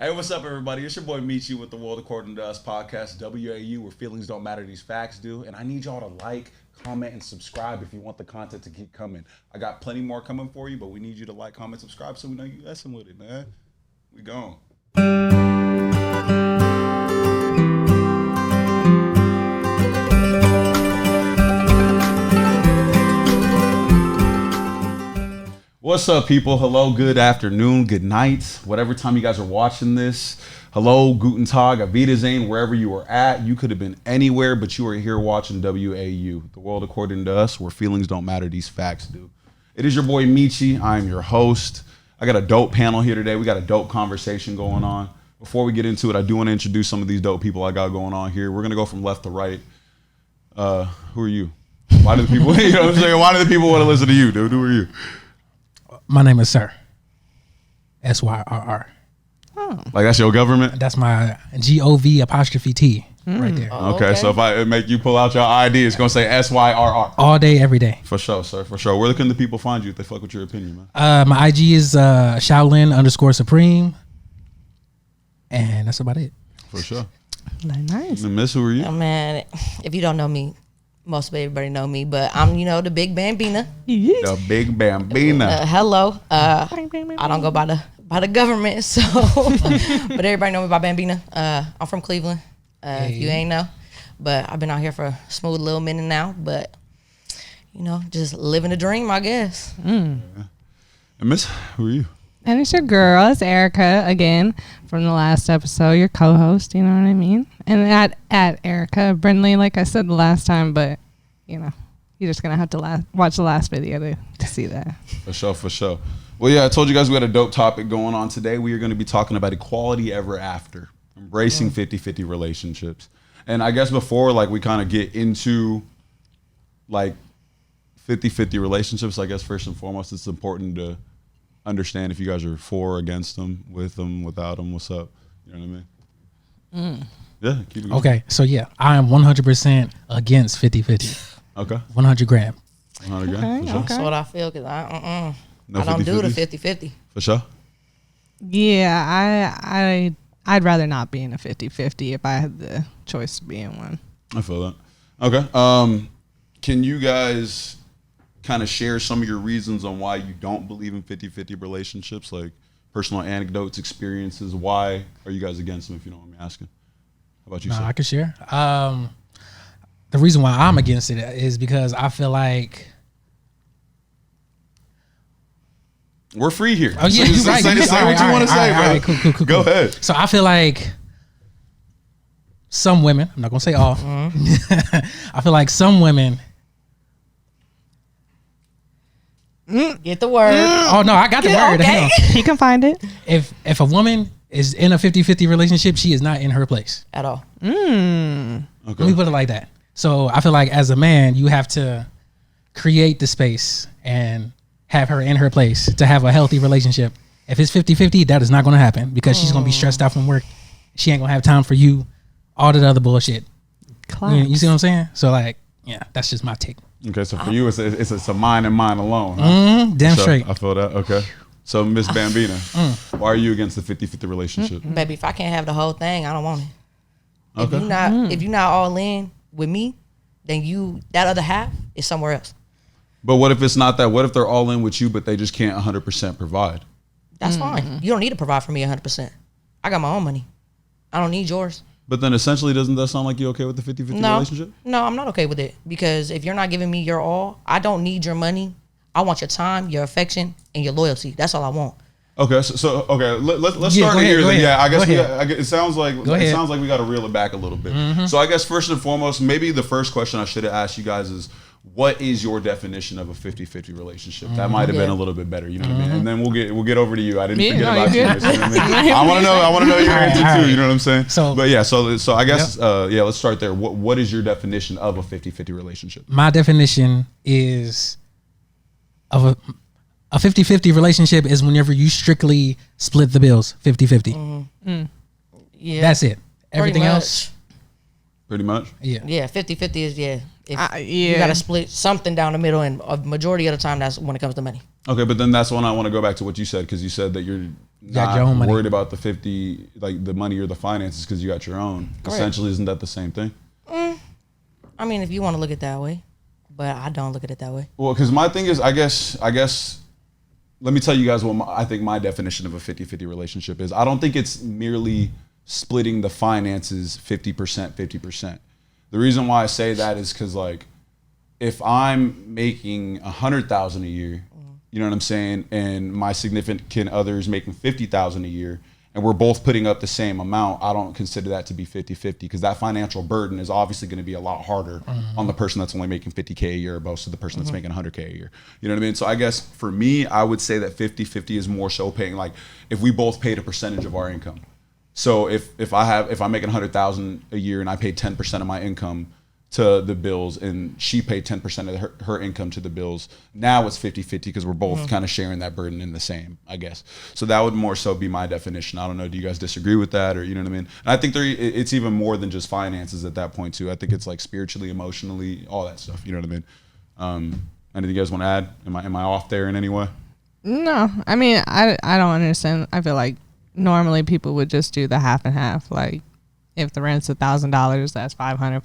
Hey, what's up, everybody? It's your boy Michi with the World According to Us podcast, WAU, where feelings don't matter, these facts do. And I need y'all to like, comment, and subscribe if you want the content to keep coming. I got plenty more coming for you, but we need you to like, comment, subscribe so we know you messing with it, man. We gone. What's up, people? Hello, good afternoon, good night, whatever time you guys are watching this. Hello, Guten Tag, Auf Wiedersehen, wherever you are at. You could have been anywhere, but you are here watching WAU, the World According to Us, where feelings don't matter, these facts do. It is your boy Michi. I am your host. I got a dope panel here today. We got a dope conversation going on. Before we get into it, I do want to introduce some of these dope people I got going on here. We're going to go from left to right. Who are you? Why do the people, you know what I'm saying? Why do the people want to listen to you, dude? Who are you? My name is Sir. SYRR. Oh. Like that's your government? That's my GOV''T right there. Oh, okay, so if I make you pull out your ID, it's going to say SYRR. All day, every day. For sure, sir. For sure. Where can the people find you if they fuck with your opinion, man? My IG is Shaolin_Supreme. And that's about it. For sure. Nice. And Miss, who are you? Oh, man, if you don't know me, most of everybody know me, but I'm, the big Bambina. The big Bambina. Hello. I don't go by the government, so but everybody know me by Bambina. I'm from Cleveland. If you ain't know, but I've been out here for a smooth little minute now. But just living the dream, I guess. And Miss, who are you? And it's your girl, it's Erica again from the last episode, your co-host, you know what I mean? And at Erica Brindley, like I said the last time, but you're just gonna have to watch the last video to see that. For sure, for sure. Well, yeah, I told you guys we had a dope topic going on today. We are going to be talking about equality ever after, embracing 50-50 relationships. And I guess before we kind of get into 50-50 relationships, I guess first and foremost, it's important to understand if you guys are for or against them, with them, without them, what's up? You know what I mean? Yeah, keep it going. Okay, so yeah, I am 100% against 50-50. Okay. 100 gram. 100 grand, for sure. Okay. That's what I feel, because I No don't do the 50-50s? 50-50. For sure. Yeah, I'd rather not be in a 50-50 if I had the choice to be in one. I feel that. Okay. Can you guys kind of share some of your reasons on why you don't believe in 50-50 relationships, like personal anecdotes, experiences? Why are you guys against them, if you don't mind me asking? How about you, sir? I can share. The reason why I'm against it is because I feel like... We're free here. Oh, yeah, so you're right. Say what you want to say, bro. All right, cool. Go ahead. So I feel like some women, I'm not going to say all, I feel like some women... Get the word. Oh, no, I got the word. Okay. Hang on. He can find it. If a woman is in a 50-50 relationship, she is not in her place. At all. Okay. Let me put it like that. So I feel like as a man, you have to create the space and have her in her place to have a healthy relationship. If it's 50-50, that is not going to happen because she's going to be stressed out from work. She ain't going to have time for you, all that other bullshit. You see what I'm saying? So that's just my take. Okay, so for you, it's a mine and mine alone. Huh? Damn So, straight. I feel that. Okay. So, Miss Bambina, why are you against the 50-50 relationship? Baby, if I can't have the whole thing, I don't want it. Okay. If you're not all in with me, then that other half is somewhere else. But what if it's not that? What if they're all in with you, but they just can't 100% provide? That's fine. You don't need to provide for me 100%. I got my own money. I don't need yours. But then essentially, doesn't that sound like you're okay with the 50-50 relationship? No, I'm not okay with it because if you're not giving me your all, I don't need your money. I want your time, your affection, and your loyalty. That's all I want. Okay, let's start it here. Go Then. ahead. Yeah, I guess Go ahead. it sounds like we got to reel it back a little bit. So I guess first and foremost, maybe the first question I should have asked you guys is, what is your definition of a 50-50 relationship? That might have been a little bit better, you know what I mean? And then we'll get over to you. I didn't forget about you. Miss, you know what I mean? I want to know your answer too. You know what I'm saying? So I guess let's start there. What is your definition of a 50-50 relationship? My definition is of a 50-50 relationship is whenever you strictly split the bills 50-50. Yeah, That's it. Everything else, Pretty much. yeah. Yeah, 50-50 is If Yeah. you got to split something down the middle, and a majority of the time, that's when it comes to money. Okay, but then that's when I want to go back to what you said, because you said that you're got not your own money. worried about the 50, like the money or the finances, because you got your own. Correct. Essentially, isn't that the same thing? I mean, if you want to look at it that way, but I don't look at it that way. Well, because my thing is, I guess, let me tell you guys what I think my definition of a 50-50 relationship is. I don't think it's merely splitting the finances 50%, 50%. The reason why I say that is because, like, if I'm making $100,000 a year, you know what I'm saying, and my significant other is making $50,000 a year, and we're both putting up the same amount, I don't consider that to be 50-50, because that financial burden is obviously going to be a lot harder on the person that's only making $50K a year opposed to the person that's making $100K a year. You know what I mean? So I guess for me, I would say that 50-50 is more so paying, like, if we both paid a percentage of our income. So if I'm making $100,000 a year and I pay 10% of my income to the bills, and she paid 10% of her income to the bills, now it's 50-50, because we're both kind of sharing that burden in the same, I guess. So that would more so be my definition. I don't know, do you guys disagree with that, or you know what I mean? And I think it's even more than just finances at that point too. I think it's like spiritually, emotionally, all that stuff. You know what I mean? Anything you guys want to add? Am I off there in any way? No, I mean, I don't understand. I feel like normally people would just do the half and half. Like, if the rent's $1,000, that's 500.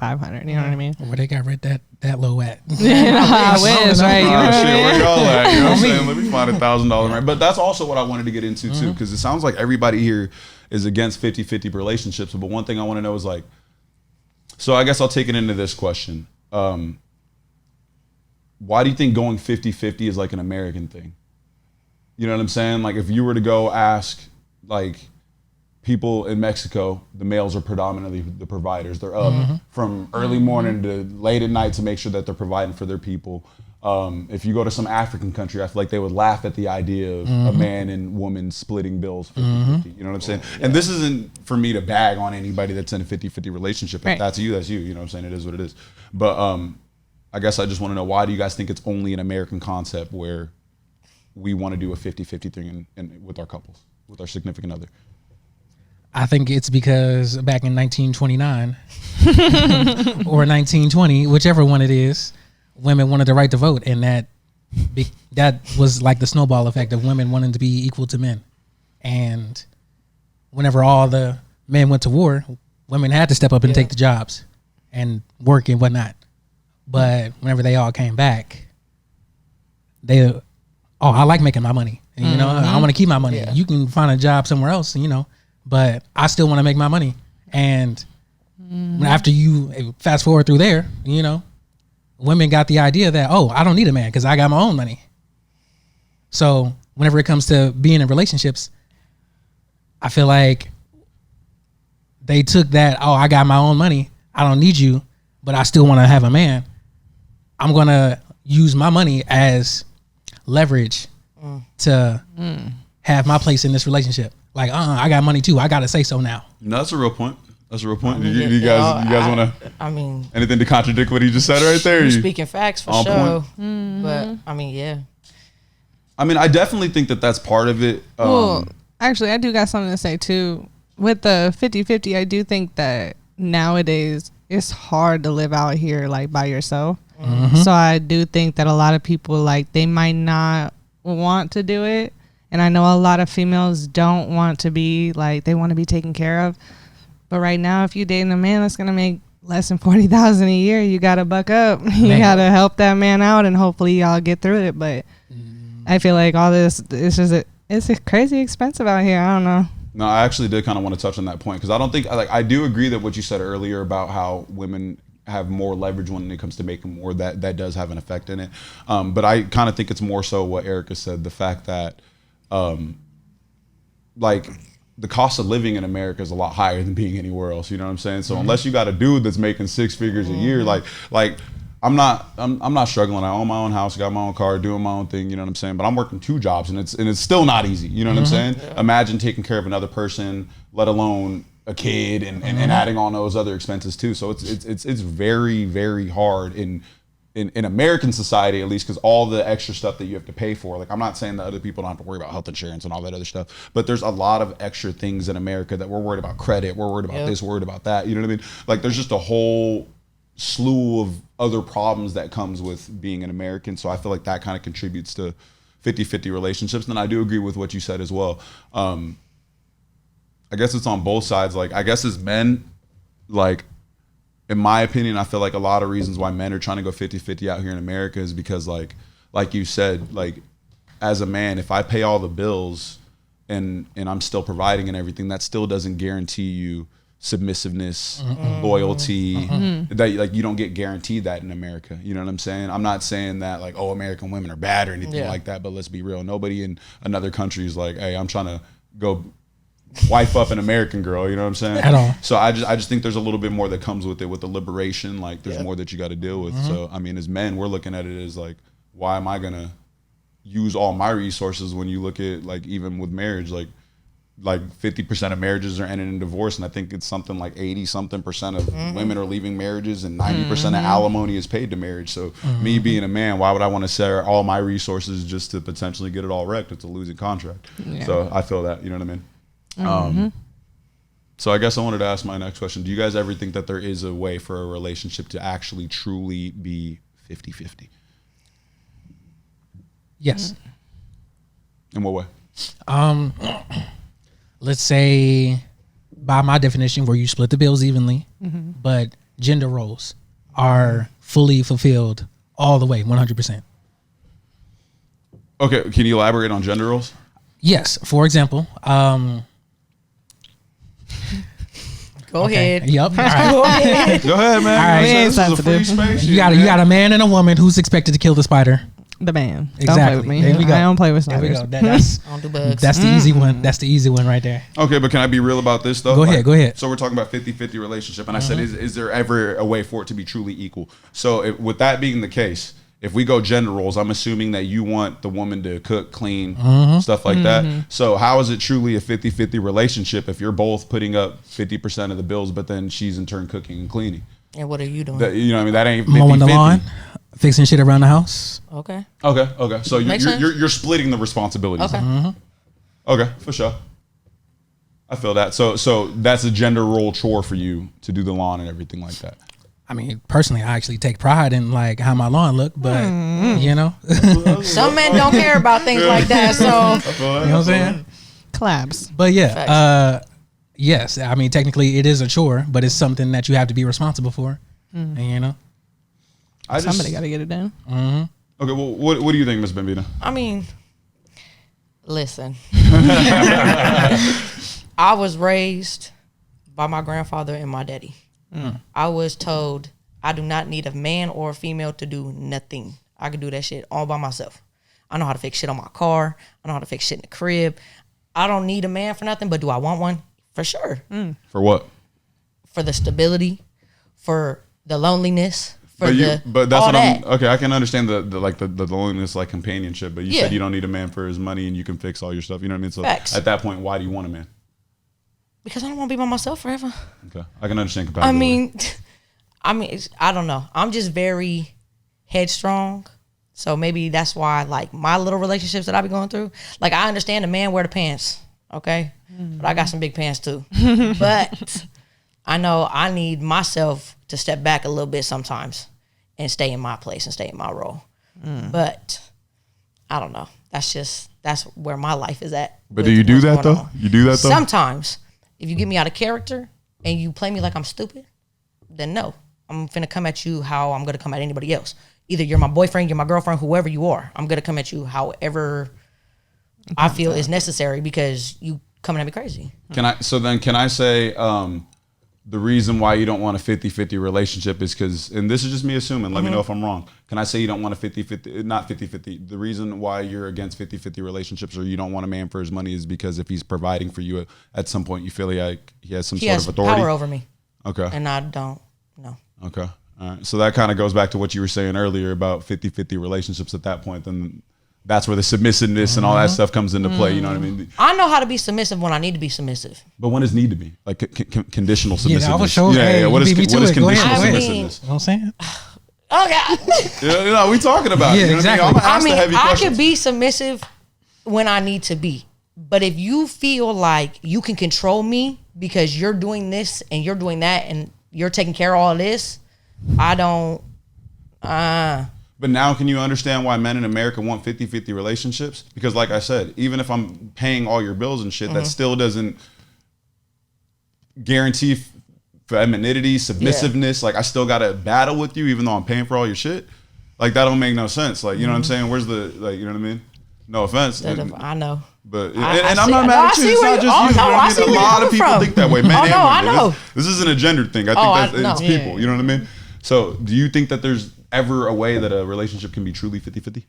You know what I mean? Where they got rent that low at? I wish, right? You know what I Shit, mean? where y'all at? You know what I'm saying? Let me find $1,000 rent. But that's also what I wanted to get into too, because it sounds like everybody here is against 50-50 relationships. But one thing I want to know is, like, so I guess I'll take it into this question. Why do you think going 50-50 is like an American thing? You know what I'm saying? Like, if you were to go ask, like, people in Mexico, the males are predominantly the providers. They're up from early morning to late at night to make sure that they're providing for their people. If you go to some African country, I feel like they would laugh at the idea of a man and woman splitting bills 50-50. You know what I'm saying? And this isn't for me to bag on anybody that's in a 50-50 relationship. If that's you, that's you. You know what I'm saying? It is what it is. But I guess I just want to know, why do you guys think it's only an American concept where we want to do a 50-50 thing with our couples, with our significant other? I think it's because back in 1929 or 1920, whichever one it is, women wanted the right to vote, and that was like the snowball effect of women wanting to be equal to men. And whenever all the men went to war, women had to step up and take the jobs and work and whatnot. But whenever they all came back, I like making my money. And, you know, I want to keep my money. You can find a job somewhere else, you know, but I still want to make my money. And after you fast forward through there, you know, women got the idea that, I don't need a man because I got my own money. So whenever it comes to being in relationships, I feel like they took that, I got my own money, I don't need you, but I still want to have a man. I'm going to use my money as leverage to have my place in this relationship. Like, I got money too. I got to say so now. No, that's a real point. That's a real point. You guys want to? I mean, anything to contradict what he just said right there? You're speaking facts for sure. But I mean, I mean, I definitely think that that's part of it. Well, actually, I do got something to say too. With the 50-50, I do think that nowadays it's hard to live out here like by yourself. So I do think that a lot of people, like, they might not want to do it. And I know a lot of females don't want to be, like, they want to be taken care of. But right now, if you're dating a man that's going to make less than $40,000 a year, you got to buck up. You got to help that man out, and hopefully y'all get through it. But I feel like all this, it's crazy expensive out here. I don't know. No, I actually did kind of want to touch on that point, because I don't think, like, I do agree that what you said earlier about how women have more leverage when it comes to making more, that does have an effect in it. But I kind of think it's more so what Erica said, the fact that, like, the cost of living in America is a lot higher than being anywhere else. You know what I'm saying? So unless you got a dude that's making 6 figures a year, like I'm not struggling. I own my own house, got my own car, doing my own thing. You know what I'm saying? But I'm working 2 jobs, and it's still not easy. You know what I'm saying? Yeah. Imagine taking care of another person, let alone a kid, and adding on those other expenses too. So it's very, very hard in American society, at least, because all the extra stuff that you have to pay for. Like, I'm not saying that other people don't have to worry about health insurance and all that other stuff, but there's a lot of extra things in America that we're worried about credit, we're worried about this, we're worried about that. You know what I mean? Like, there's just a whole slew of other problems that comes with being an American. So I feel like that kind of contributes to 50-50 relationships. And I do agree with what you said as well. I guess it's on both sides. Like, I guess as men, like, in my opinion, I feel like a lot of reasons why men are trying to go 50-50 out here in America is because like you said, like, as a man, if I pay all the bills and I'm still providing and everything, that still doesn't guarantee you submissiveness, loyalty. That, like, you don't get guaranteed that in America. You know what I'm saying? I'm not saying that like, oh, American women are bad or anything like that, but let's be real. Nobody in another country is like, hey, I'm trying to go wife up an American girl. You know what I'm saying? At all. So I just think there's a little bit more that comes with it, with the liberation. Like, there's more that you got to deal with. So I mean, as men, we're looking at it as like, why am I gonna use all my resources when you look at, like, even with marriage, like 50% of marriages are ending in divorce, and I think it's something like 80-something% of women are leaving marriages, and 90% of alimony is paid to marriage. So me being a man, why would I want to share all my resources just to potentially get it all wrecked? It's a losing contract. So I feel that, you know what I mean? So I guess I wanted to ask my next question. Do you guys ever think that there is a way for a relationship to actually truly be 50-50? Yes. In what way? Let's say, by my definition, where you split the bills evenly, but gender roles are fully fulfilled all the way, 100%. Okay, can you elaborate on gender roles? Yes. For example, Go ahead. Yep. All right. Go ahead. Go ahead, man. All right. This is a free space. You got a man and a woman who's expected to kill the spider. The man. Exactly. Don't play with me. There we go. I don't play with There we spiders. go. That's I don't do bugs. that's the easy one. That's the easy one right there. Okay, but can I be real about this, though? Go ahead, go ahead. So we're talking about 50-50 relationship, and I said, is there ever a way for it to be truly equal? So with that being the case, if we go gender roles, I'm assuming that you want the woman to cook, clean, stuff like that. So how is it truly a 50-50 relationship if you're both putting up 50% of the bills, but then she's in turn cooking and cleaning? And what are you doing? You know what I mean? That ain't 50-50. Mowing the lawn, fixing shit around the house. Okay. Okay. So Makes sense. you're splitting the responsibilities. Okay. Okay, for sure. I feel that. So that's a gender role chore for you to do the lawn and everything like that. I mean, personally, I actually take pride in like how my lawn look, but you know, Some men don't care about things like that. So you know what I'm saying? Collabs. But yeah, Facts. yes. I mean, technically, it is a chore, but it's something that you have to be responsible for. And you know, Somebody got to get it done. Okay, well, what do you think, Miss Bambina? I mean, listen. I was raised by my grandfather and my daddy. I was told I do not need a man or a female to do nothing. I can do that shit all by myself. I know how to fix shit on my car. I know how to fix shit in the crib. I don't need a man for nothing, but do I want one? For sure. For what? For the stability, for the loneliness, for But that's all what that. I'm. Okay, I can understand the loneliness, like companionship. But you Yeah. said you don't need a man for his money, and you can fix all your stuff. You know what I mean? So Facts. at that point, why do you want a man? Because I don't want to be by myself forever. Okay, I can understand I compatibility. mean, I don't know. I'm just very headstrong. So maybe that's why, like, my little relationships that I be going through, like, I understand the man wear the pants, okay? But I got some big pants too. But I know I need myself to step back a little bit sometimes and stay in my place and stay in my role. But I don't know. That's where my life is at. But with do you do what's that going though? on. You do that though? Sometimes, if you get me out of character and you play me like I'm stupid, then no. I'm finna come at you how I'm gonna come at anybody else. Either you're my boyfriend, you're my girlfriend, whoever you are. I'm gonna come at you however I feel is necessary because you coming at me crazy. Can I say the reason why you don't want a 50-50 relationship is because, and this is just me assuming, let me know if I'm wrong. Can I say you don't want a 50-50, not 50-50, the reason why you're against 50-50 relationships or you don't want a man for his money is because if he's providing for you at some point, you feel like he has some He sort has of authority? power over me, Okay. and I don't know. Okay. All right. So that kind of goes back to what you were saying earlier about 50-50 relationships at that point. Then that's where the submissiveness and all that stuff comes into play. You know what I mean? I know how to be submissive when I need to be submissive. But when does need to be? Like conditional submissiveness. I was sure. Hey, What is you beat me to it. Go conditional ahead, go ahead. submissiveness? You know what I'm saying? Okay. Yeah, we talking about it. Yeah, You know what exactly. I mean? I'm gonna ask the heavy I questions. can be submissive when I need to be. But if you feel like you can control me because you're doing this and you're doing that and you're taking care of all of this, I don't. But now can you understand why men in America want 50-50 relationships? Because like I said, even if I'm paying all your bills and shit, that still doesn't guarantee femininity, submissiveness. Like I still got to battle with you even though I'm paying for all your shit. Like that don't make no sense. Like, you know what I'm saying? Where's the, like, you know what I mean? No offense. I know. But and I'm not mad at you. It's not just you. I mean, a lot of people think that way. Men and women. I know. This isn't a gender thing. I think it's people. You know what I mean? So do you think that there's ever a way that a relationship can be truly 50-50?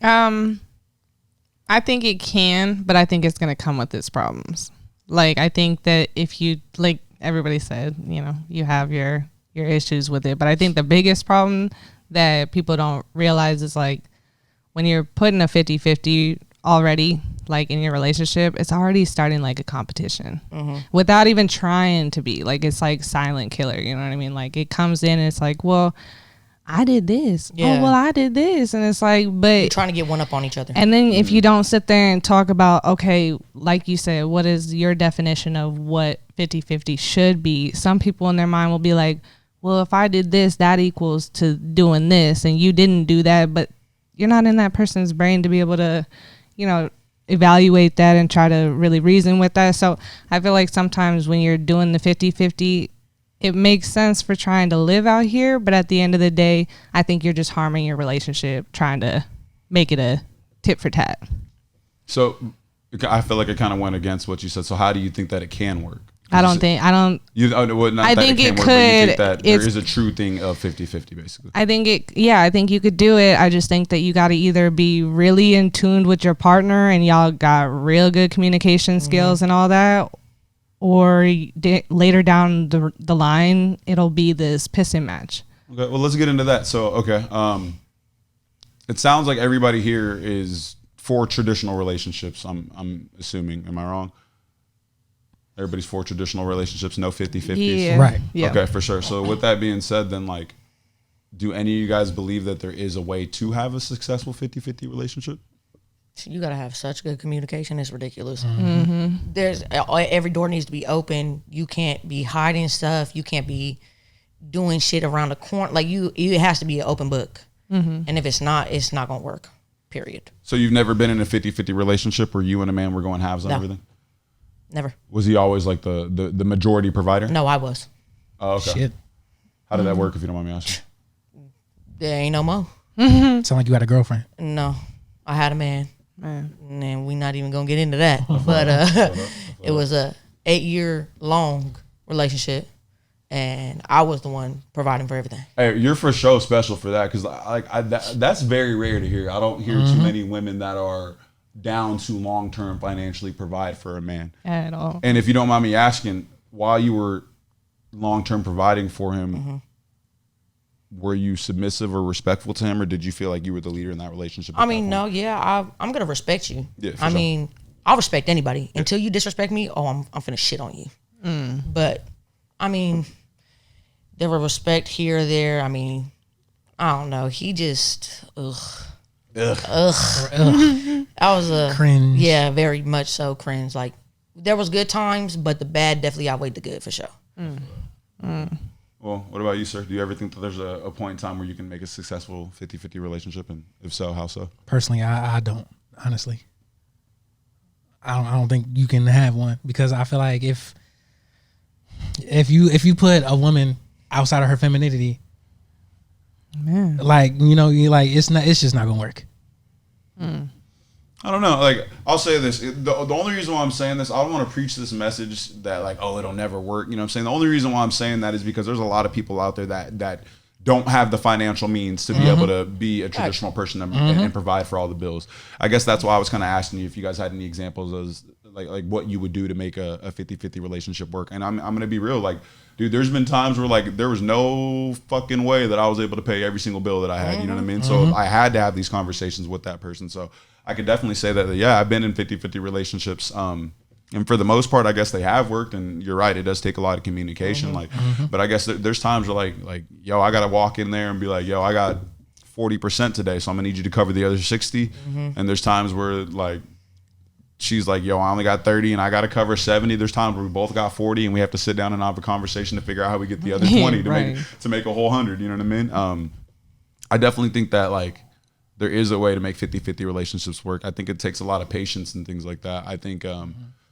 I think it can, but I think it's going to come with its problems. Like, I think that if you, like everybody said, you know, you have your issues with it. But I think the biggest problem that people don't realize is, like, when you're putting a 50-50 already, like, in your relationship, it's already starting like a competition without even trying to be. Like, it's like silent killer, you know what I mean? Like, it comes in and it's like, well, I did this. Yeah. Oh, well, I did this. And it's like, but you're trying to get one up on each other. And then if you don't sit there and talk about, okay, like you said, what is your definition of what 50-50 should be? Some people in their mind will be like, well, if I did this, that equals to doing this. And you didn't do that, but you're not in that person's brain to be able to, you know, evaluate that and try to really reason with that. So I feel like sometimes when you're doing the 50-50, it makes sense for trying to live out here, but at the end of the day, I think you're just harming your relationship trying to make it a tit for tat. So I feel like it kind of went against what you said. So how do you think that it can work? I think it could. You think that there is a true thing of 50-50 basically. I think you could do it. I just think that you got to either be really in tune with your partner and y'all got real good communication skills and all that, or later down the line, it'll be this pissing match. Okay, well, let's get into that. So, okay, it sounds like everybody here is for traditional relationships. I'm assuming. Am I wrong? Everybody's for traditional relationships, no 50-50s. Yeah. Right. Yeah. Okay, for sure. So with that being said, then, like, do any of you guys believe that there is a way to have a successful 50-50 relationship? You gotta have such good communication. It's ridiculous. There's every door needs to be open. You can't be hiding stuff. You can't be doing shit around the corner. Like it has to be an open book. And if it's not gonna work. Period. So you've never been in a 50-50 relationship where you and a man were going halves on everything? Never. Was he always like the majority provider? No, I was. Oh, okay. Shit. How did that work, if you don't mind me asking? There ain't no more. Sound like you had a girlfriend. No, I had a man. And we not even gonna get into that. But it was a 8-year long relationship, and I was the one providing for everything. Hey, you're for sure special for that, because that's very rare to hear. I don't hear too many women that are down to long-term financially provide for a man At all. And if you don't mind me asking, while you were long-term providing for him, were you submissive or respectful to him, or did you feel like you were the leader in that relationship? I mean, no, yeah, I'm gonna respect you. Yeah, I mean, I'll respect anybody until you disrespect me. Oh, I'm finna shit on you. But I mean, there was respect here or there. I mean, I don't know. He just I was a cringe. Yeah, very much so cringe. Like, there was good times, but the bad definitely outweighed the good for sure. Well, what about you, sir? Do you ever think that there's a point in time where you can make a successful 50-50 relationship, and if so, how so? Personally, I don't. Honestly, I don't think you can have one, because I feel like if you put a woman outside of her femininity, Man. like, you know, you like, it's just not gonna work. I don't know. Like, I'll say this. The only reason why I'm saying this, I don't want to preach this message that, like, oh, it'll never work. You know what I'm saying? The only reason why I'm saying that is because there's a lot of people out there that don't have the financial means to be able to be a traditional person and provide for all the bills. I guess that's why I was kind of asking you if you guys had any examples of like what you would do to make a 50-50 relationship work. And I'm going to be real. Like, dude, there's been times where, like, there was no fucking way that I was able to pay every single bill that I had. You know what I mean? So I had to have these conversations with that person. So I could definitely say that, yeah, I've been in 50-50 relationships. And for the most part, I guess they have worked. And you're right, it does take a lot of communication. But I guess there's times where, like, yo, I got to walk in there and be like, yo, I got 40% today, so I'm gonna need you to cover the other 60. And there's times where, like, she's like, yo, I only got 30 and I got to cover 70. There's times where we both got 40 and we have to sit down and have a conversation to figure out how we get the other 20 to make a whole 100. You know what I mean? I definitely think that like there is a way to make 50-50 relationships work. I think it takes a lot of patience and things like that. I think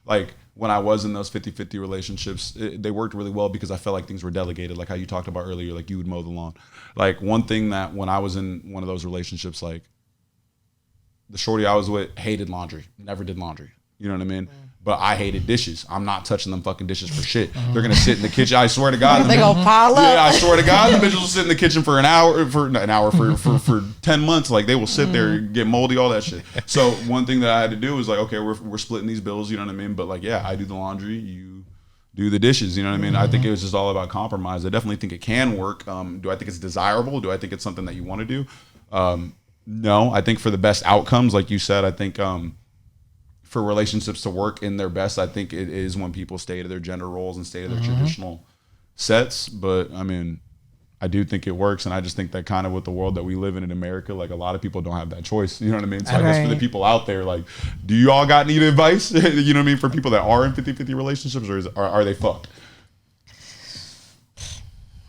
like when I was in those 50-50 relationships, they worked really well because I felt like things were delegated, like how you talked about earlier, like you would mow the lawn. Like one thing that when I was in one of those relationships, like the shorty I was with hated laundry, never did laundry. You know what I mean? But I hated dishes. I'm not touching them fucking dishes for shit. They're gonna sit in the kitchen. I swear to God, they gonna pile up. Yeah, I swear to God, the bitches will sit in the kitchen for for 10 months. Like they will sit there, get moldy, all that shit. So one thing that I had to do was like, okay, we're splitting these bills. You know what I mean? But like, yeah, I do the laundry, you do the dishes. You know what I mean? I think it was just all about compromise. I definitely think it can work. Do I think it's desirable? Do I think it's something that you want to do? No, I think for the best outcomes, like you said, I think for relationships to work in their best, I think it is when people stay to their gender roles and stay to their traditional sets. But I mean, I do think it works, and I just think that kind of with the world that we live in America, like a lot of people don't have that choice. You know what I mean? So I guess for the people out there, like, do you all got any advice? You know what I mean? For people that are in 50-50 relationships, or are they fucked?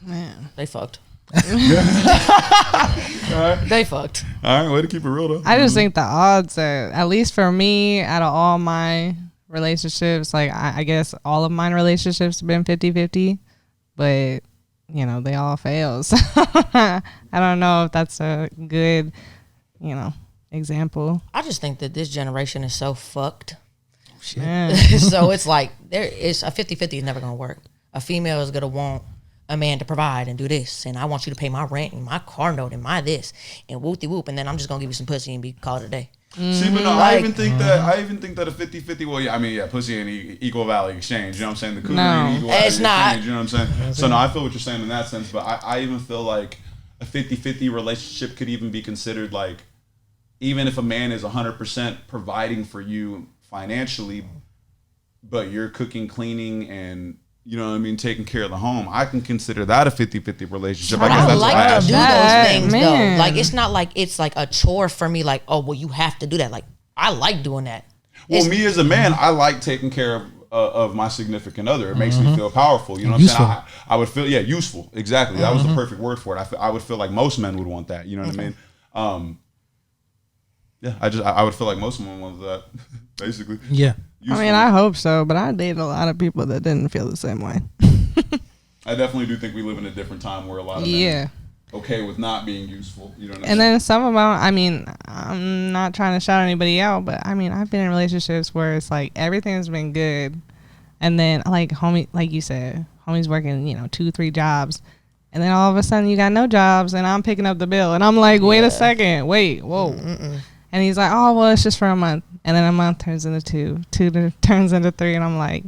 Man, They fucked. They fucked. All right, way to keep it real though. I just think the odds are, at least for me, out of all my relationships, like I guess all of mine relationships have been 50-50, but you know, they all fail. So I don't know if that's a good, you know, example. I just think that this generation is so fucked. Yeah. So it's like there is a 50-50 is never gonna work. A female is gonna want a man to provide and do this, and I want you to pay my rent and my car note and my this and whoop-de whoop, and then I'm just gonna give you some pussy and be called a day. See, but no, I even think that a 50-50, well, yeah, I mean, yeah, pussy and equal value exchange, you know what I'm saying? The cookie and equal value It's not. exchange, you know what I'm saying? So no, I feel what you're saying in that sense, but I even feel like a 50-50 relationship could even be considered like, even if a man is 100% providing for you financially, but you're cooking, cleaning, and you know what I mean, taking care of the home, I can consider that a 50-50 relationship. I guess I that's like what I to do asked. those things Man. though. Like it's not like it's like a chore for me. Like, oh well, you have to do that. Like I like doing that. Well, me as a man, I like taking care of my significant other. It makes me feel powerful. You know what I'm saying? I would feel, useful. Exactly. That was the perfect word for it. I would feel like most men would want that. You know what I mean? Yeah, I would feel like most men want that, basically. Yeah. Useful. I mean, I hope so, but I dated a lot of people that didn't feel the same way. I definitely do think we live in a different time where a lot of men are okay with not being useful. You know what I mean? And then some of them, I mean, I'm not trying to shout anybody out, but I mean, I've been in relationships where it's like everything's been good. And then like homie, like you said, homie's working, 2-3 jobs. And then all of a sudden you got no jobs and I'm picking up the bill. And I'm like, wait a second, whoa. And he's like, oh, well, it's just for a month. And then a month turns into 2 turns into 3. And I'm like,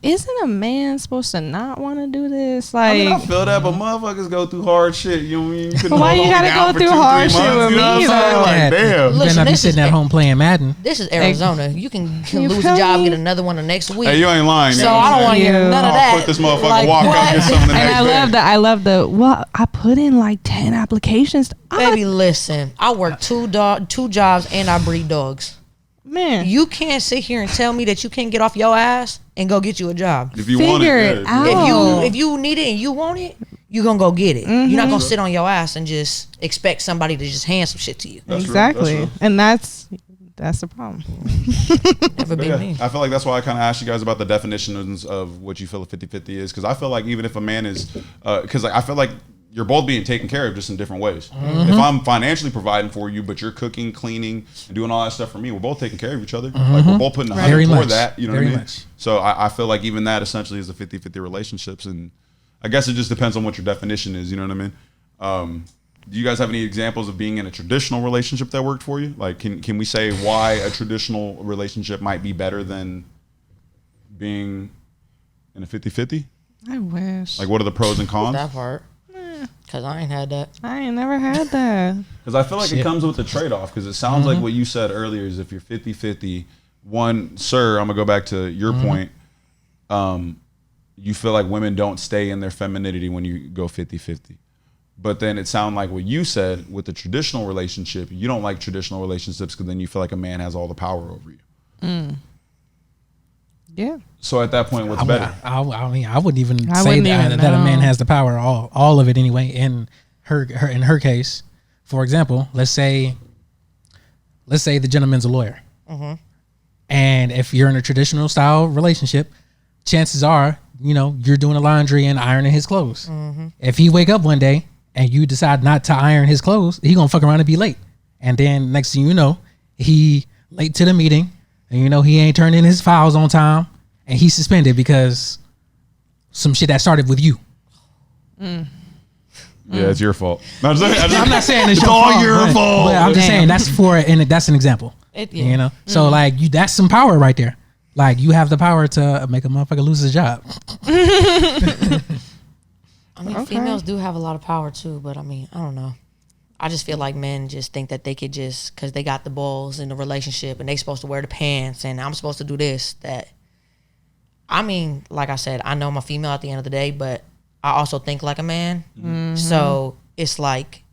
isn't a man supposed to not want to do this? Like, I mean, I feel that, but motherfuckers go through hard shit. You know what I mean? You why you gotta go through hard shit with you know me, what I'm saying? though? Like, damn. You Listen, better not be this sitting is- at home playing Madden. This is Arizona. You can You lose feel a job, me? get another one the next week. Hey, you ain't lying. So I don't want to hear Yeah. none of I'll that. quit this motherfucker, Like, walk what? up, get something the and next I day. love that. I love well, I put in like 10 applications. Baby, listen. I work 2 jobs and I breed dogs. Man, You can't sit here and tell me that you can't get off your ass and go get you a job. If you want figure it, it yeah, out. If you need it and you want it, you gonna go get it. You're not gonna sit on your ass and just expect somebody to just hand some shit to you. That's real, exactly. that's real. And that's the problem. Never But been yeah, me. I feel like that's why I kind of asked you guys about the definitions of what you feel a 50-50 is, because I feel like even if a man is, because I feel like you're both being taken care of just in different ways. If I'm financially providing for you, but you're cooking, cleaning, and doing all that stuff for me, we're both taking care of each other. Like we're both putting a Very hundred for much. that. You know Very what I mean? much. So I feel like even that essentially is a 50-50 relationships, and I guess it just depends on what your definition is. You know what I mean? Do you guys have any examples of being in a traditional relationship that worked for you? Like, can we say why a traditional relationship might be better than being in a 50-50? I wish. Like, what are the pros and cons? That part. Cause I ain't had that. I ain't never had that. Because I feel like it comes with the trade-off, because it sounds like what you said earlier is if you're 50-50, one, sir, I'm going to go back to your point, you feel like women don't stay in their femininity when you go 50-50. But then it sounded like what you said with the traditional relationship, you don't like traditional relationships because then you feel like a man has all the power over you. Yeah. So at that point, what's better? I mean, I wouldn't even I say wouldn't that, even that a man know. has the power, all of it anyway. In her case, for example, let's say the gentleman's a lawyer, and if you're in a traditional style relationship, chances are, you're doing the laundry and ironing his clothes. If he wake up one day and you decide not to iron his clothes, he gonna fuck around and be late, and then next thing you know, he late to the meeting, and he ain't turned in his files on time, and he's suspended because some shit that started with you. Yeah, it's your fault. No, I'm not saying it's, it's your all fault, your fault. but I'm just saying that's that's an example. So like that's some power right there. Like you have the power to make a motherfucker lose his job. I mean, females do have a lot of power too, but I mean, I don't know. I just feel like men just think that they could just, because they got the balls in the relationship and they supposed to wear the pants and I'm supposed to do this, that. I mean, like I said, I know I'm a female at the end of the day, but I also think like a man. So it's like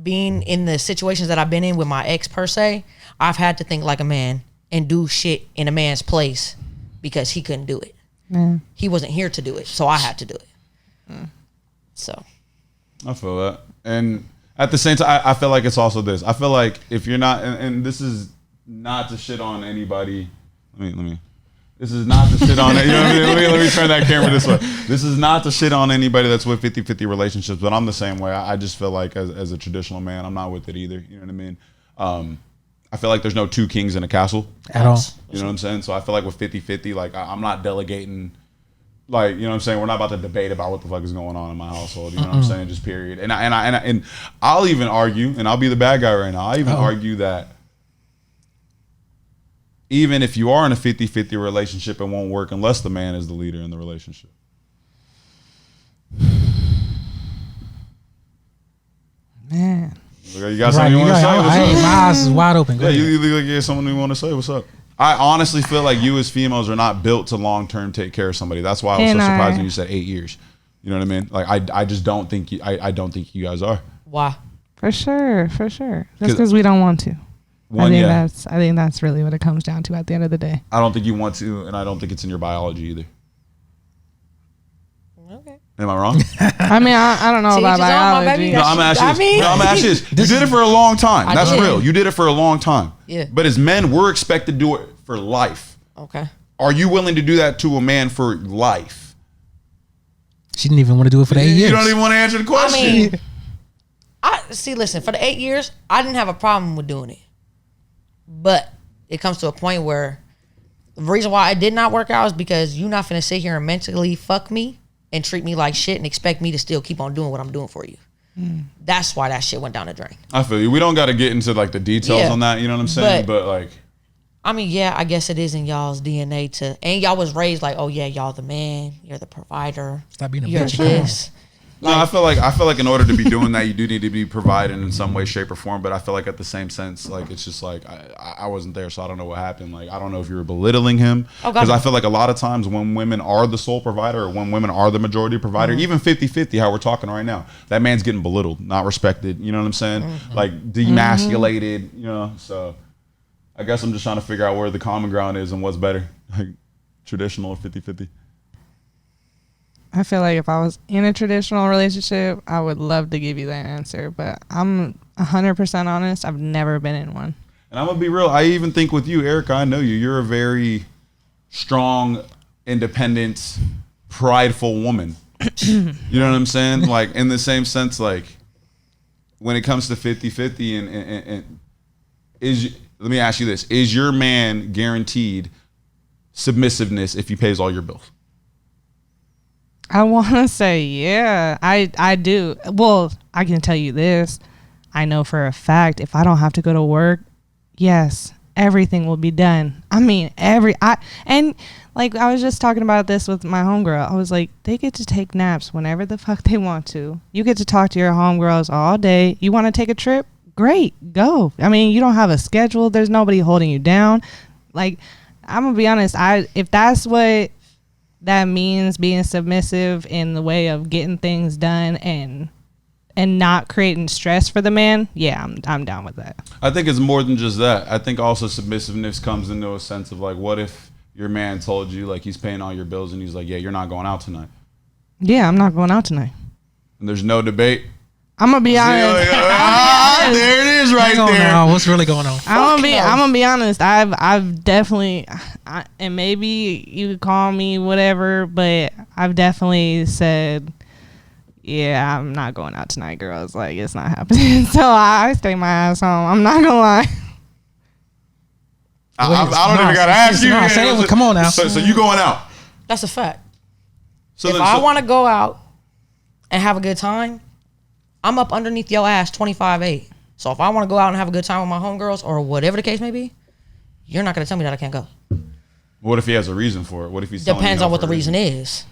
being in the situations that I've been in with my ex per se, I've had to think like a man and do shit in a man's place because he couldn't do it. He wasn't here to do it, so I had to do it. So I feel that. And at the same time, I feel like it's also this. I feel like if you're not, and this is not to shit on anybody. Let me. This is not to shit on it. You know what I mean? Let me turn that camera this way. This is not to shit on anybody that's with 50-50 relationships, but I'm the same way. I just feel like as a traditional man, I'm not with it either. You know what I mean? I feel like there's no two kings in a castle. At all. You know what I'm saying? So I feel like with 50-50, like I'm not delegating. Like, you know what I'm saying? We're not about to debate about what the fuck is going on in my household. You know what I'm saying? Just period. And I'll even argue, and I'll be the bad guy right now. I'll even argue that even if you are in a 50-50 relationship, it won't work unless the man is the leader in the relationship. Man. You got something you want to say? What's up? My eyes is wide open. Go Yeah, ahead. you look like you have something you want to say. What's up? I honestly feel like you as females are not built to long term take care of somebody. That's why I was so surprised when you said 8 years. You know what I mean? Like I just don't think I don't think you guys are. why? For sure. Just because we don't want to. I think that's really what it comes down to at the end of the day. I don't think you want to, and I don't think it's in your biology either. Okay. Am I wrong? I mean, I don't know To about each his own, my baby. biology. No, I'm asking this. No, I'm asking this. You did it for a long time. I That's did. real. You did it for a long time. Yeah. But as men, we're expected to do it for life. Okay. Are you willing to do that to a man for life? She didn't even want to do it for the 8 years. You don't even want to answer the I question. mean, listen, for the 8 years, I didn't have a problem with doing it. But it comes to a point where the reason why it did not work out is because you're not finna sit here and mentally fuck me and treat me like shit and expect me to still keep on doing what I'm doing for you. That's why that shit went down the drain. I feel you. We don't got to get into like the details Yeah. on that. You know what I'm saying? But like, I mean, yeah, I guess it is in y'all's DNA to, and y'all was raised like, oh yeah, y'all the man, you're the provider. Stop being a you're bitch. this. no, I feel like in order to be doing that, you do need to be providing in some way, shape, or form. But I feel like at the same sense, like it's just like I wasn't there, so I don't know what happened. Like I don't know if you were belittling him, Oh, because God. I feel like a lot of times when women are the sole provider or when women are the majority provider, even 50-50, how we're talking right now, that man's getting belittled, not respected. You know what I'm saying? Like demasculated. You know, so I guess I'm just trying to figure out where the common ground is and what's better, like traditional or 50-50. I feel like if I was in a traditional relationship, I would love to give you that answer. But I'm 100% honest. I've never been in one. And I'm gonna be real. I even think with you, Erica, I know you. You're a very strong, independent, prideful woman. You know what I'm saying? Like in the same sense, like when it comes to 50-50 and let me ask you this. Is your man guaranteed submissiveness if he pays all your bills? I want to say, yeah, I do. Well, I can tell you this. I know for a fact if I don't have to go to work, yes, everything will be done. I mean, and like I was just talking about this with my homegirl. I was like, they get to take naps whenever the fuck they want to. You get to talk to your homegirls all day. You want to take a trip? Great, go. I mean, you don't have a schedule. There's nobody holding you down. Like, I'm gonna be honest. If that's what that means, being submissive in the way of getting things done and and not creating stress for the man, yeah, I'm down with that. I think it's more than just that. I think also submissiveness comes into a sense of like, what if your man told you like he's paying all your bills and he's like, yeah, you're not going out tonight. Yeah, I'm not going out tonight. And there's no debate. I'm gonna be honest. There it is, right there. Now, what's really going on? I'm gonna be honest. I've definitely, and maybe you could call me whatever, but I've definitely said, yeah, I'm not going out tonight, girls. Like, it's not happening. So I stay my ass home. I'm not gonna lie. I don't even gotta ask you. Say it, come on now. So you going out? That's a fact. So if I want to go out and have a good time, I'm up underneath your ass 25/8. So if I want to go out and have a good time with my homegirls or whatever the case may be, you're not gonna tell me that I can't go. What if he has a reason for it? What if he's telling Depends you on what the for a reason is.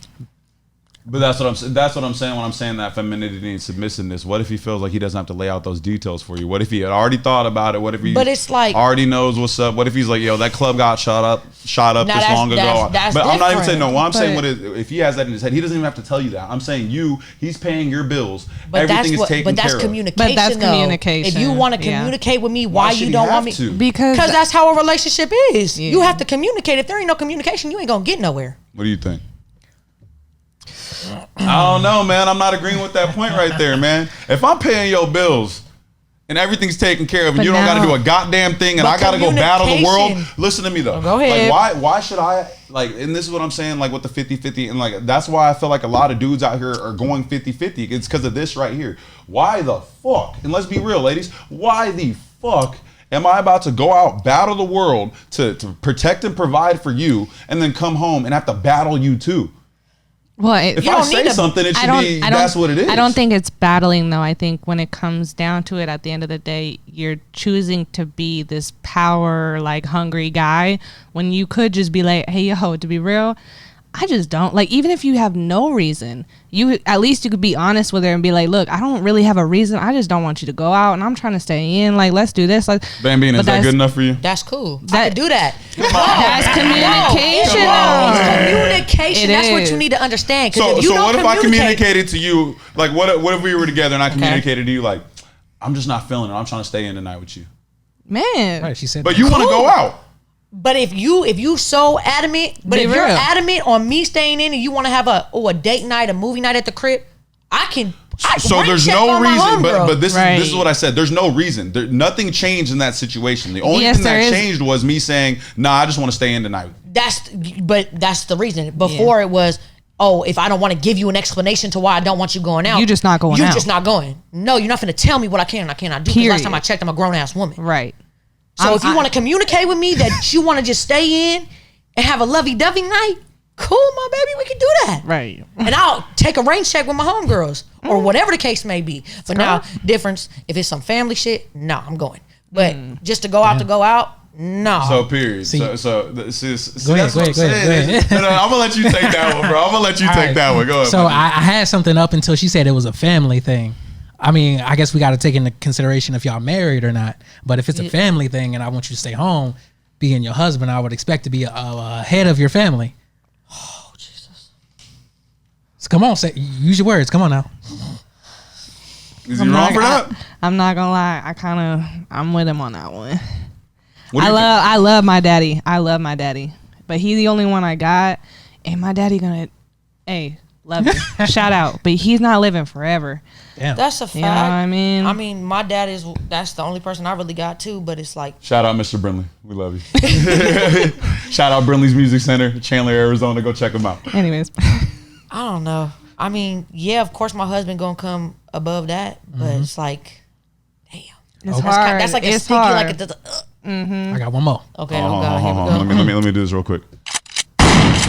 But that's what I'm saying when I'm saying that femininity and submissiveness. What if he feels like he doesn't have to lay out those details for you? What if he had already thought about it? What if he But it's like, already knows what's up? What if he's like, yo, that club got shot up this long ago? That's but I'm not even different. saying no. What I'm saying if he has that in his head, he doesn't even have to tell you that. I'm saying he's paying your bills. but Everything is taken that's care of. communication. But that's though. communication. If you want to Yeah. communicate with me, why should you he don't have want me? to? Because that's how a relationship is. Yeah. You have to communicate. If there ain't no communication, you ain't gonna get nowhere. What do you think? I don't know, man. I'm not agreeing with that point right there, man. If I'm paying your bills and everything's taken care of and But you don't got to now- do a goddamn thing and But I got to go battle the world, communication- listen to me though. Go ahead. Like, why should I, like, and this is what I'm saying, like with the 50-50, and like, that's why I feel like a lot of dudes out here are going 50-50. It's because of this right here. Why the fuck, and let's be real, ladies, why the fuck am I about to go out, battle the world to protect and provide for you, and then come home and have to battle you too? well, If You I don't say need to- something, it should be, that's what it is. I don't think it's battling though. I think when it comes down to it, at the end of the day, you're choosing to be this power, like hungry guy when you could just be like, hey, yo, to be real, I just don't like, even if you have no reason, you at least you could be honest with her and be like, look, I don't really have a reason. I just don't want you to go out and I'm trying to stay in. Like, let's do this. Like, Bambina, but is that that's- good enough for you? That's cool. I That- can do that. That's communication. Come on, though. man. Communication. It That's what is. you need to understand. 'Cause So, if you don't what if I communicate- communicated to you, like, what if we were together and I communicated to you, like, I'm just not feeling it. I'm trying to stay in tonight with you. Man. Right, she said. But you want to go out. But if you so adamant, but Be if you're real. adamant on me staying in and you want to have a date night, a movie night at the crib, I can So rain there's check no on my reason, but homegirl. this Right. is what I said. There's no reason. Nothing changed in that situation. The only Yes, thing there that is. changed was me saying, "Nah, I just want to stay in tonight." that's the reason. Before it was, oh, if I don't want to give you an explanation to why I don't want you going out, You just not going You're out. just not going. No, you're not going to tell me what I can and I cannot do. Because last Period. time I checked, I'm a grown ass woman. Right. So if you want to communicate with me that you want to just stay in and have a lovey-dovey night, cool, my baby, we can do that. Right. And I'll take a rain check with my homegirls or whatever the case may be. But now, difference, if it's some family shit, no, I'm going. But just to go out, no. So period. See- see, Go ahead, that's go what I'm ahead, go saying. ahead. No, I'm gonna let you take that one, bro. I'm gonna let you All take right. that one. Go ahead. So my G. I had something up until she said it was a family thing. I mean, I guess we got to take into consideration if y'all married or not. But if it's a family thing and I want you to stay home, being your husband, I would expect to be a head of your family. Oh, Jesus. So come on, use your words. Come on now. Is he wrong for that? I'm not gonna lie. I'm with him on that one. What do you think? I love my daddy. I love my daddy, but he's the only one I got, and my daddy gonna, hey, love you, shout out. But he's not living forever. Damn. That's a fact. You know what I mean? I mean, my dad that's the only person I really got too, but it's like, Shout out Mr. Brinley. We love you. Shout out Brinley's Music Center, Chandler, Arizona. Go check them out. Anyways, I don't know. I mean, yeah, of course my husband gonna come above that, but it's like, damn. it's Okay. hard. That's like a it's sticky, hard. like a, I got one more. okay, Hold oh on, God, here hold we on. go. Let me do this real quick.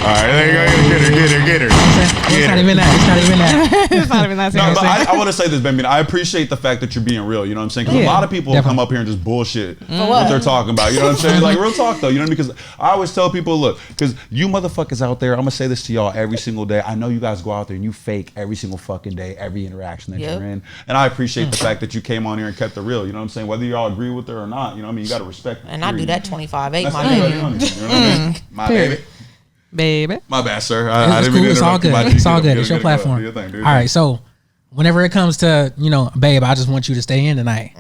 All right, there you go. Get her. It's not even that. It's not even that. It's not even that No, serious. but I want to say this, Ben. I appreciate the fact that you're being real. You know what I'm saying? Because a Yeah, lot of people definitely. come up here and just bullshit what what? they're talking about. You know what I'm saying? Like real talk though. You know what I mean? Because I always tell people, look, because you motherfuckers out there, I'm gonna say this to y'all every single day. I know you guys go out there and you fake every single fucking day, every interaction that Yep. you're in, and I appreciate the fact that you came on here and kept it real. You know what I'm saying? Whether y'all agree with it or not, you know what I mean? You got to respect. it, And I do period. that 25/8, That's my everybody baby. on it, you know what I mean? My Period. baby. Baby. My bad, sir. It's didn't cool. mean to It's all interrupt you. good. My G. It's all Get good. it, It's your get it, go. Do platform. your thing, do All your right. thing. So whenever it comes to, babe, I just want you to stay in tonight.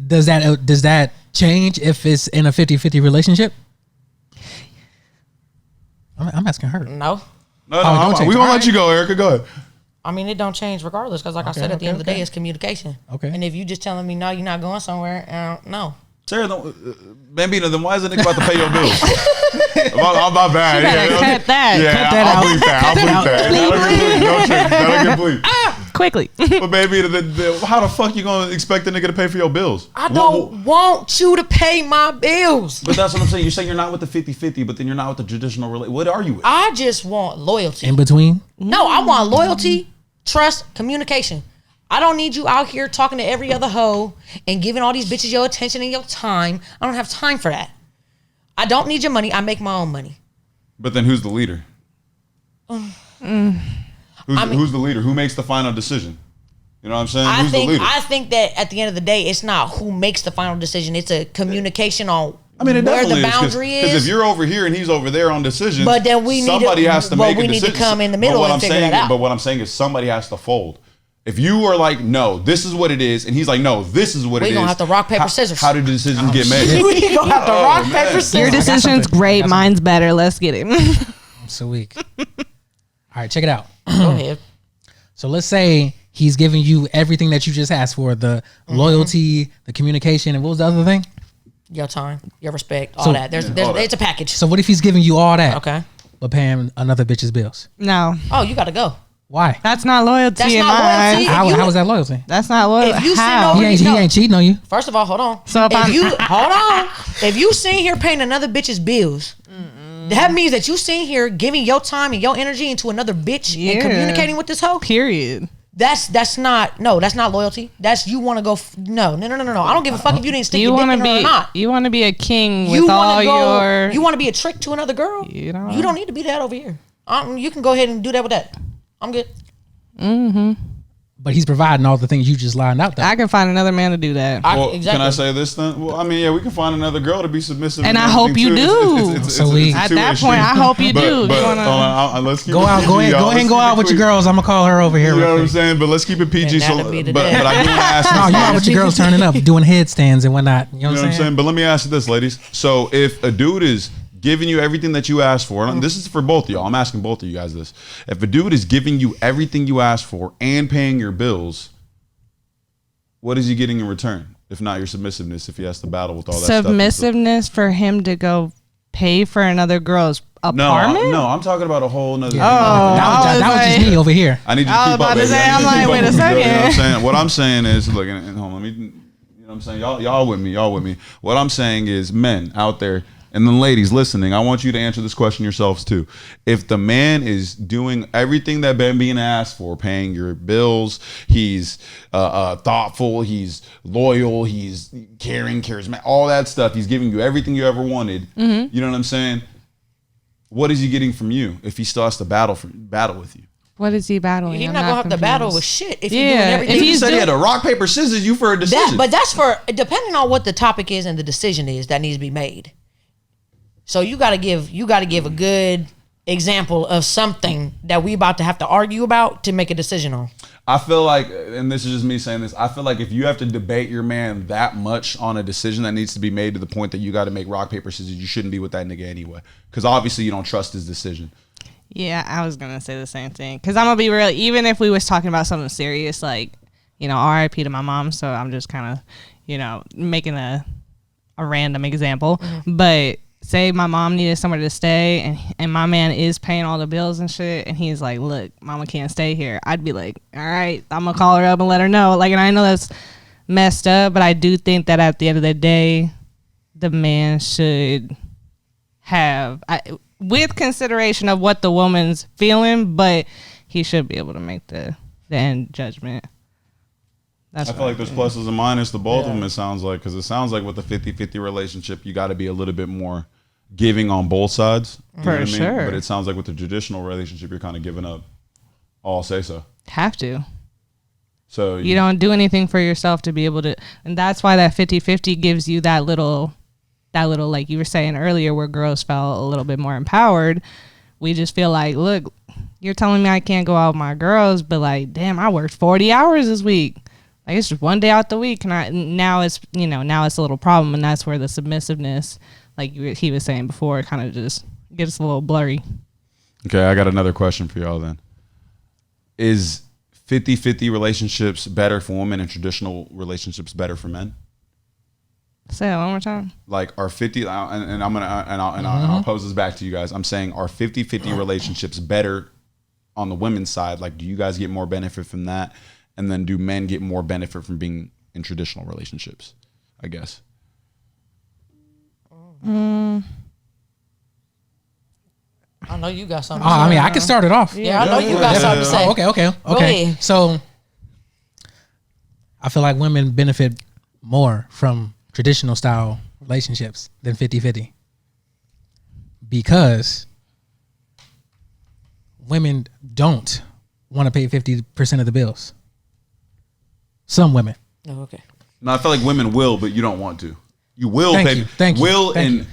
Does that change if it's in a 50-50 relationship? I'm asking her. No. No, we're going to let you go, Erica. Go ahead. I mean, it don't change regardless because, like I said, at the end of the day, it's communication. Okay. And if you just telling me, no, you're not going somewhere, no. Sarah, Bambina, then why is the nigga about to pay your bills? I'm my bad. You better cut that. Yeah, Cut that I'll out. bleep that. That'll get bleep. Quickly. But baby, how the fuck you gonna expect the nigga to pay for your bills? I don't want you to pay my bills. But that's what I'm saying. You're saying you're not with the 50-50, but then you're not with the traditional relationship. What are you with? I just want loyalty. In between? No, I want loyalty, trust, communication. I don't need you out here talking to every other hoe and giving all these bitches your attention and your time. I don't have time for that. I don't need your money. I make my own money. But then who's the leader? Who's the leader? Who makes the final decision? You know what I'm saying? Who's the leader? I think that at the end of the day, it's not who makes the final decision. It's a communication on it where the definitely boundary is. Because if you're over here and he's over there on decisions, but then somebody has to make a decision. We need to come in the middle and figure that out. But what I'm saying is somebody has to fold. If you are like, no, this is what it is, and he's like, no, this is what it is. We're going to have to rock, paper, scissors. How do decisions get made? We're going to have to rock, paper, scissors. Your decision's great. Mine's better. Let's get it. I'm so weak. All right, check it out. Go ahead. So let's say he's giving you everything that you just asked for, the loyalty, the communication, and what was the other thing? Your time, your respect, all that. It's a package. So what if he's giving you all that, Okay. but paying another bitch's bills? No, Oh, you got to go. Why? that's not loyalty That's in not mine. loyalty. How is that loyalty? That's not loyalty. If you send How? over- He ain't cheating on you. First of all, hold on. So if If you sitting here paying another bitch's bills, that means that you sitting here giving your time and your energy into another bitch Yeah. and communicating with this hoe. Period. That's not loyalty. That's you want to go. No. I don't give a fuck if you didn't stick You your dick want in to her or be not. you want to be a king You with all want to go. your. You want to be a trick to another girl. You know. You don't need to be that over here. You can go ahead and do that with that. I'm good. But he's providing all the things you just lined out. Though. I can find another man to do that. Well, can I say this then? Well, I mean, yeah, we can find another girl to be submissive. And I hope you do. At that point, I hope you do. But You wanna- let's keep Go it out, PG, go ahead, y'all. go ahead and Let's go keep out it with your quick. girls. I'm gonna call her over here. You know real what I'm quick. saying? But let's keep it PG. And So, that'll be the but day. I do want to ask No, this. you out with your girls turning up, doing headstands and whatnot. You know You know what I'm saying? But let me ask you this, ladies. So if a dude is giving you everything that you asked for, and this is for both of y'all, I'm asking both of you guys this. If a dude is giving you everything you asked for and paying your bills, what is he getting in return? If not your submissiveness, if he has to battle with all that stuff. Submissiveness for him to go pay for another girl's apartment? No, I'm talking about a whole nother. That was just me over here. I need you to I was keep up, about to baby. say, I need I'm you to like, keep wait up a with me, girl. You know what I'm second. saying? What I'm saying is, look, and hold on, let me, you know what I'm saying? Y'all with me, y'all with me. What I'm saying is, men out there, and then ladies listening, I want you to answer this question yourselves too. If the man is doing everything that Bambina asked for, paying your bills, he's thoughtful, he's loyal, he's caring, charismatic, all that stuff, he's giving you everything you ever wanted. You know what I'm saying? What is he getting from you if he still has to battle with you? What is he battling? He's I'm not gonna have to confused. battle with shit if you're Yeah, doing if everything. He he's said he doing- had to rock, paper, scissors you for a decision. But that's for depending on what the topic is and the decision is that needs to be made. So you got to give a good example of something that we about to have to argue about to make a decision on. I feel like, and this is just me saying this, I feel like if you have to debate your man that much on a decision that needs to be made to the point that you got to make rock, paper, scissors, you shouldn't be with that nigga anyway. Because obviously you don't trust his decision. Yeah, I was gonna say the same thing. Cause I'm gonna be real. Even if we was talking about something serious, like R.I.P. to my mom. So I'm just kind of making a random example. But say my mom needed somewhere to stay, and my man is paying all the bills and shit, and he's like, "Look, mama can't stay here." I'd be like, "All right, I'm gonna call her up and let her know." Like, and I know that's messed up, but I do think that at the end of the day, the man should have. With consideration of what the woman's feeling, but he should be able to make the end judgment. I feel like there's pluses and minuses to both of them, it sounds like, because it sounds like with a 50-50 relationship, you got to be a little bit more giving on both sides. You know what I mean? Sure. But it sounds like with the traditional relationship, you're kind of giving up all say so. Have to. So You don't do anything for yourself to be able to, and that's why that 50-50 gives you that little, like you were saying earlier, where girls felt a little bit more empowered. We just feel like, look, you're telling me I can't go out with my girls, but like, damn, I worked 40 hours this week. Like, it's just one day out the week, and now it's a little problem, and that's where the submissiveness, like he was saying before, kind of just gets a little blurry. Okay, I got another question for y'all then. Is 50-50 relationships better for women and traditional relationships better for men? Say that one more time. Like, are 50 and I'll pose this back to you guys. I'm saying, are 50-50 relationships better on the women's side? Like, do you guys get more benefit from that? And then do men get more benefit from being in traditional relationships, I guess? I know you got something. I mean, I can start it off. Yeah, I know you got something to say. Okay. Go ahead. So I feel like women benefit more from traditional style relationships than 50-50 because women don't want to pay 50% of the bills. Some women. Oh, okay. No, I feel like women will, but you don't want to. You will pay. Thank you. Will and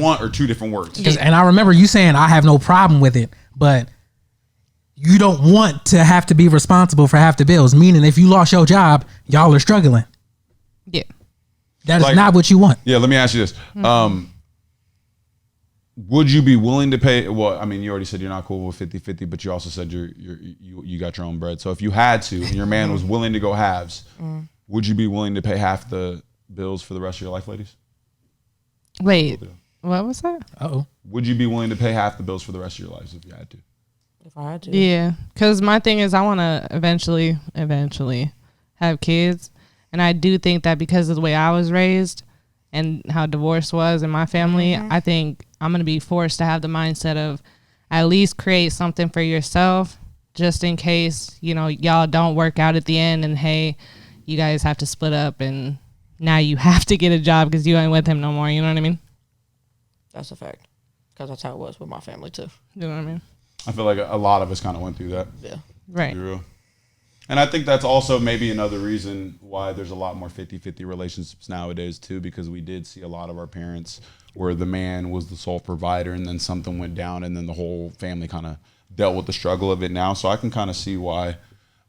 want are two different words. And I remember you saying I have no problem with it, but you don't want to have to be responsible for half the bills. Meaning, if you lost your job, y'all are struggling. Yeah, that is not what you want. Yeah, let me ask you this: would you be willing to pay? Well, I mean, you already said you're not cool with 50-50, but you also said you got your own bread. So if you had to, and your man was willing to go halves, would you be willing to pay half the bills for the rest of your life, ladies? Wait, what was that? Would you be willing to pay half the bills for the rest of your lives if you had to? If I had to. Yeah, because my thing is I want to eventually have kids. And I do think that because of the way I was raised and how divorce was in my family, I think I'm going to be forced to have the mindset of at least create something for yourself just in case, y'all don't work out at the end and, hey, you guys have to split up and now you have to get a job because you ain't with him no more. You know what I mean? That's a fact. Because that's how it was with my family, too. You know what I mean? I feel like a lot of us kind of went through that. Yeah. Right. To be real. And I think that's also maybe another reason why there's a lot more 50-50 relationships nowadays, too, because we did see a lot of our parents where the man was the sole provider and then something went down and then the whole family kind of dealt with the struggle of it now. So I can kind of see why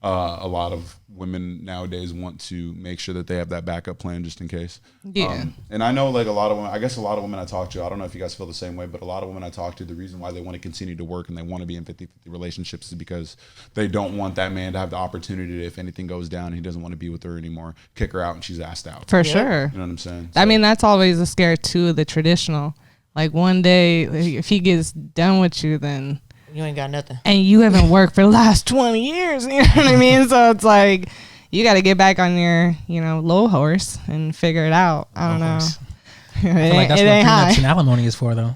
a lot of women nowadays want to make sure that they have that backup plan just in case. Yeah. And I know like a lot of women, I guess a lot of women I talk to, I don't know if you guys feel the same way, but a lot of women I talk to, the reason why they want to continue to work and they want to be in 50-50 relationships is because they don't want that man to have the opportunity to, if anything goes down and he doesn't want to be with her anymore, kick her out and she's asked out. For sure. You know what I'm saying? I mean, that's always a scare too of the traditional. Like one day, if he gets done with you, then you ain't got nothing. And you haven't worked for the last 20 years. You know what I mean? So it's like, you got to get back on your, low horse and figure it out. I don't know. I feel like that's what prenups and alimony is for, though.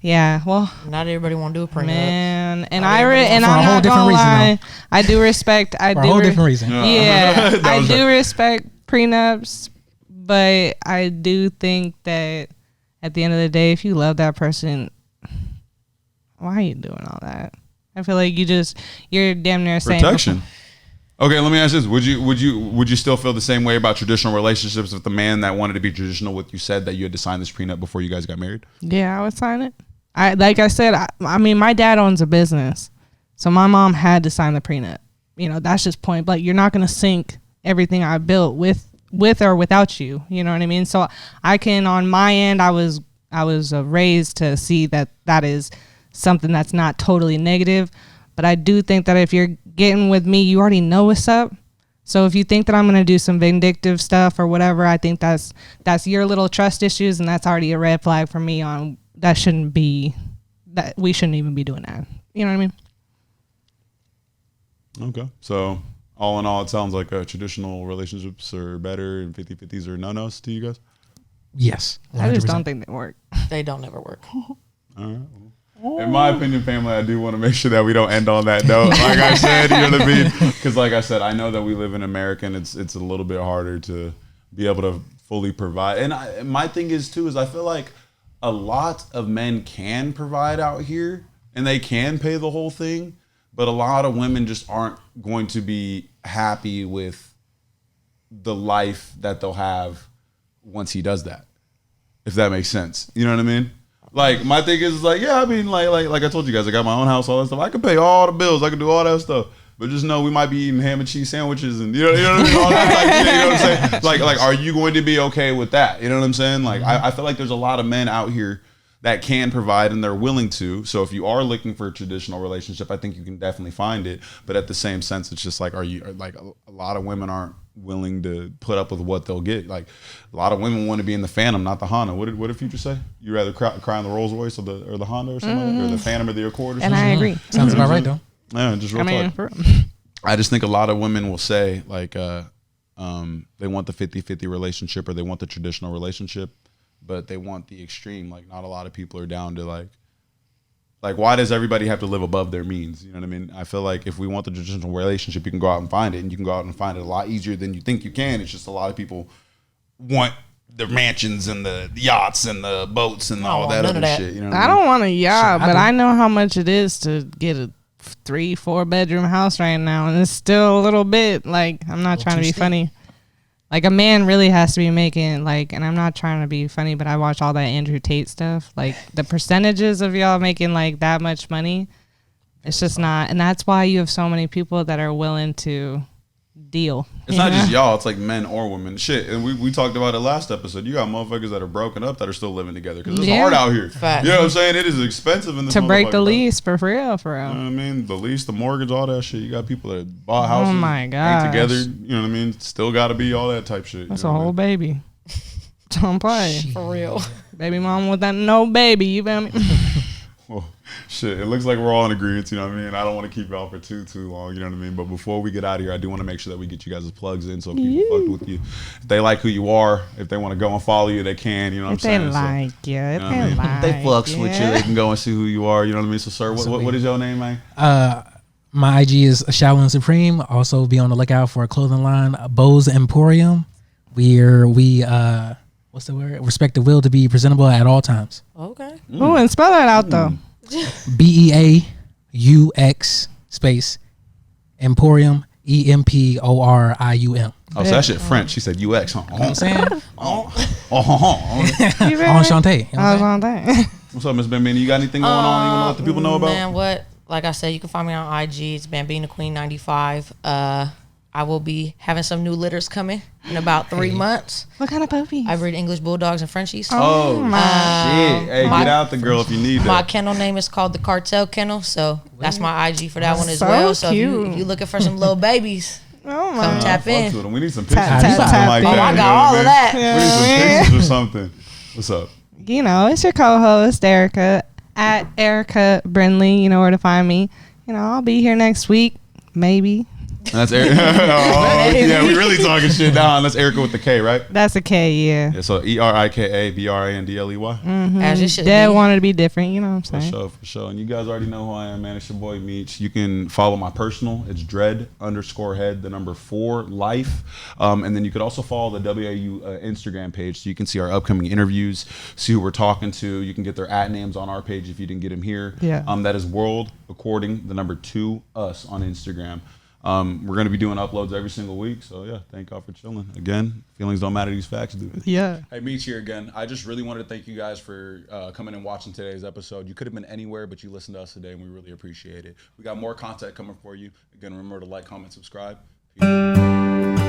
Yeah, well, not everybody want to do a prenup. Man, and I'm not gonna lie, I do respect. For a whole different reason. Yeah, I do respect prenups, but I do think that at the end of the day, if you love that person, why are you doing all that? I feel like you're damn near saying protection. Okay, let me ask this: Would you still feel the same way about traditional relationships if the man that wanted to be traditional with you said that you had to sign this prenup before you guys got married? Yeah, I would sign it. I mean, my dad owns a business, so my mom had to sign the prenup. That's just point. But you're not gonna sink everything I built with or without you. You know what I mean? So I can, on my end, I was raised to see that is something that's not totally negative. But I do think that if you're getting with me, you already know what's up. So if you think that I'm going to do some vindictive stuff or whatever, I think that's your little trust issues, and that's already a red flag for me on that we shouldn't even be doing that. You know what I mean? Okay. So all in all, it sounds like traditional relationships are better and 50-50s are no-nos to you guys? Yes. 100%. I just don't think they work. They don't never work. All right. In my opinion, family, I do want to make sure that we don't end on that note. Like I said, you know what I mean? Because like I said, I know that we live in America and it's a little bit harder to be able to fully provide. And my thing is, too, is I feel like a lot of men can provide out here and they can pay the whole thing. But a lot of women just aren't going to be happy with the life that they'll have once he does that, if that makes sense. You know what I mean? Like my thing is like, yeah, I mean, like I told you guys, I got my own house, all that stuff. I can pay all the bills. I can do all that stuff. But just know we might be eating ham and cheese sandwiches and you know what I mean? All that type of shit, you know what I'm saying? Like, are you going to be okay with that? You know what I'm saying? Like, I feel like there's a lot of men out here that can provide and they're willing to. So if you are looking for a traditional relationship, I think you can definitely find it. But at the same sense, it's just like, a lot of women aren't willing to put up with what they'll get. Like a lot of women want to be in the Phantom, not the Honda. What did Future say? You rather cry in the Rolls Royce or the Honda or something, or the Phantom or the Accord or something? And I agree. Sounds about right though. Yeah, just real talk. I just think a lot of women will say like they want the 50-50 relationship or they want the traditional relationship, but they want the extreme. Like not a lot of people are down to like why does everybody have to live above their means? You know what I mean? I feel like if we want the traditional relationship, you can go out and find it, and you can go out and find it a lot easier than you think you can. It's just a lot of people want the mansions and the yachts and the boats and all that other shit. You know what I don't want a yacht, Sure, but I know how much it is to get a 3-4 bedroom house right now, and it's still a little bit like I'm not trying to be funny. Like a man really has to be making like, and I'm not trying to be funny, but I watch all that Andrew Tate stuff. Like the percentages of y'all making like that much money, it's just not, and that's why you have so many people that are willing to deal. It's not just y'all, it's like men or women. Shit, and we talked about it last episode. You got motherfuckers that are broken up that are still living together because it's hard out here. Fact. You know what I'm saying? It is expensive in this To break the motherfucker, lease for real. You know what I mean? The lease, the mortgage, all that shit. You got people that bought houses, my gosh. ain't together. You know what I mean? Still got to be all that type shit. That's you a know whole what I mean? baby. Don't play. For real. Baby mom with that no baby. You feel me? Well, shit, it looks like we're all in agreement, you know what I mean? I don't want to keep y'all for too long, you know what I mean? But before we get out of here, I do want to make sure that we get you guys' plugs in so if people fucked with you. If they like who you are, if they want to go and follow you, they can, you know what I'm saying? If they like you. If know what they I mean? like If they fucks with you, you. they can go and see who you are, you know what I mean? So, sir, what is your name, man? My IG is Shaolin Supreme. Also, be on the lookout for a clothing line, Bo's Emporium. We what's the word? Respect the will to be presentable at all times. Okay. Ooh, and spell that out though. BEAUX space Emporium EMPORIUM. Oh, so that shit French. She said UX, huh? You know what I'm saying? You feel me? Enchanté. You know what I I'm was saying? on that. What's up, Miss Bambini? You got anything going on you want to let the people know about? Man, what? Like I said, you can find me on IG. It's Bambina Queen 95. I will be having some new litters coming in about 3 months. What kind of puppy? I breed English Bulldogs and Frenchies. Oh, my. shit. Hey, get out the girl if you need My that. kennel name is called the Cartel Kennel, so that's my IG for that one as So well. So if cute. you looking for some little babies, Oh my. come tap Fuck in. to them. We need some pictures Tap, or tap, something tap like in. that. Oh, I you got know what all I of mean? that. We need some pictures or something. What's up? You know, it's your co-host Erica at Erica Brindley. You know where to find me. You know, I'll be here next week, maybe. And that's Erica. Oh, yeah, we really talking shit down. That's Erica with the K, right? That's a K, yeah. Yeah, so ErikaBrandley. As it should Dad be. wanted to be different, you know what I'm For saying? sure, for sure. And you guys already know who I am, man. It's your boy Meech. You can follow my personal. It's dread_head4 life. And then you could also follow the WAU Instagram page so you can see our upcoming interviews, see who we're talking to. You can get their names on our page if you didn't get them here. Yeah. That is World According, 2 Us on Instagram. We're going to be doing uploads every single week. So, yeah, thank y'all for chilling. Again, feelings don't matter. These facts do. Yeah. Hey, Meech here again. I just really wanted to thank you guys for coming and watching today's episode. You could have been anywhere, but you listened to us today, and we really appreciate it. We got more content coming for you. Again, remember to like, comment, subscribe. Peace.